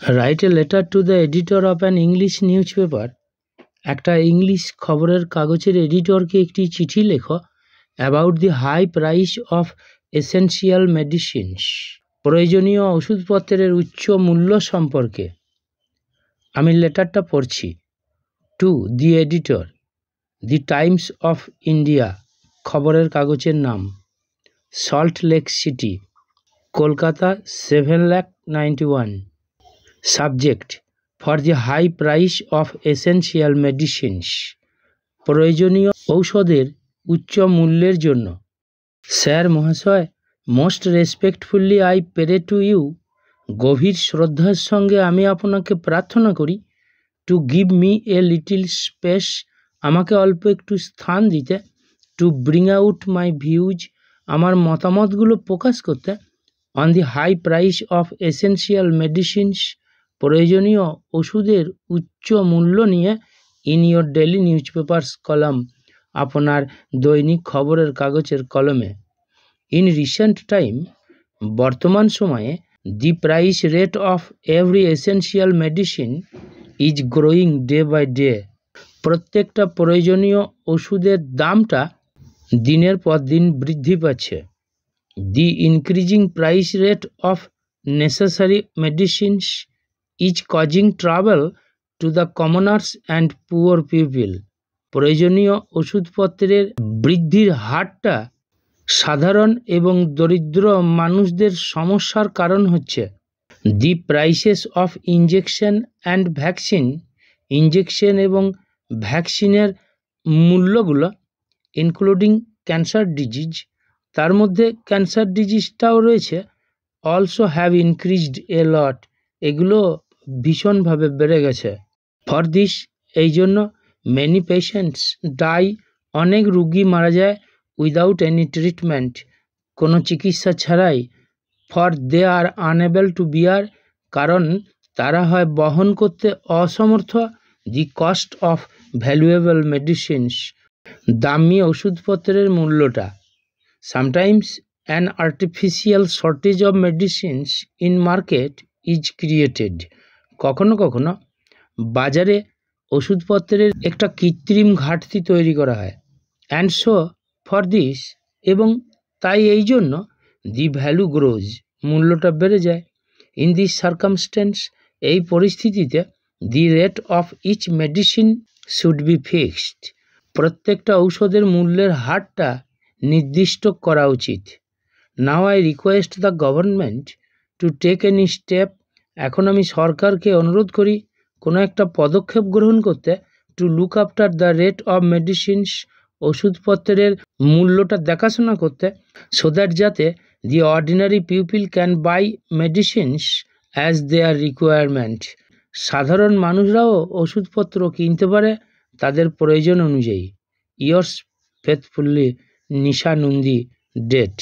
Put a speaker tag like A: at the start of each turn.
A: Write a letter to the editor of an English newspaper. একটা English খবরের কাগজের এডিটরকে একটি চিঠি লেখো about the high price of essential medicines, প্রয়োজনীয় ওষুধপত্রের উচ্চ মূল্য সম্পর্কে। আমি লেটারটা পড়ছি। To the editor, the Times of India, খবরের কাগজের নাম। Salt Lake City, Kolkata 7,91,000। Subject, for the high price of essential medicines, প্রয়োজনীয় ঔষধের উচ্চ মূল্যের জন্য। স্যার মহাশয়, most respectfully I pray to you, গভীর শ্রদ্ধার সঙ্গে আমি আপনাকে প্রার্থনা করি। To give me a little space, আমাকে অল্প একটু স্থান দিতে। To bring out my views, আমার মতামতগুলো প্রকাশ করতে। On the high price of essential medicines, প্রয়োজনীয় ওষুধের উচ্চ মূল্য নিয়ে। In your daily newspapers column, আপনার দৈনিক খবরের কাগজের কলমে। ইন রিসেন্ট টাইম, বর্তমান সময়ে, the price rate of every essential medicine is growing day by day, প্রত্যেকটা প্রয়োজনীয় ওষুধের দামটা দিনের পর দিন বৃদ্ধি পাচ্ছে। The increasing price rate of necessary medicines is causing trouble to the commoners and poor people, প্রয়োজনীয় ওষুধপত্রের বৃদ্ধির হারটা সাধারণ এবং দরিদ্র মানুষদের সমস্যার কারণ হচ্ছে। The prices of injection and vaccine, injection এবং ভ্যাকসিনের মূল্যগুলো। ইনক্লুডিং ক্যান্সার ডিজিজ, তার মধ্যে ক্যান্সার ডিজিজটাও রয়েছে। অলসো হ্যাভ ইনক্রিজড এ লট, এগুলো ভীষণভাবে বেড়ে গেছে। ফর দিস, এই জন্য, মেনি পেশেন্টস ডাই, অনেক রুগী মারা যায়। উইদাউট এনি ট্রিটমেন্ট, কোনো চিকিৎসা ছাড়াই। For they are unable to bear, কারণ তারা হয় বহন করতে অসমর্থ। The cost of valuable medicines, দামি ওষুধপত্রের মূল্যটা। Sometimes an artificial shortage of medicines in market is created, কখনো কখনো বাজারে ওষুধপত্রের একটা কৃত্রিম ঘাটতি তৈরি করা হয়। অ্যান্ড সো ফর দিস, এবং তাই এই জন্য, দি ভ্যালু গ্রোজ, মূল্যটা বেড়ে যায়। ইন দিস সার্কামস্ট্যান্স, এই পরিস্থিতিতে, the rate of each medicine should be fixed, প্রত্যেকটা ঔষধের মূল্যের হারটা নির্দিষ্ট করা উচিত। Now I request the government to take any step, এখন আমি সরকারকে অনুরোধ করি কোনো একটা পদক্ষেপ গ্রহণ করতে। To look after the rate of medicines, ওষুধপত্রের মূল্যটা দেখাশোনা করতে। সো দ্যাট, যাতে the ordinary people can buy medicines as their requirement, সাধারণ মানুষরাও ওষুধপত্র কিনতে পারে তাদের প্রয়োজন অনুযায়ী। Yours faithfully, Nisha Nandi, date.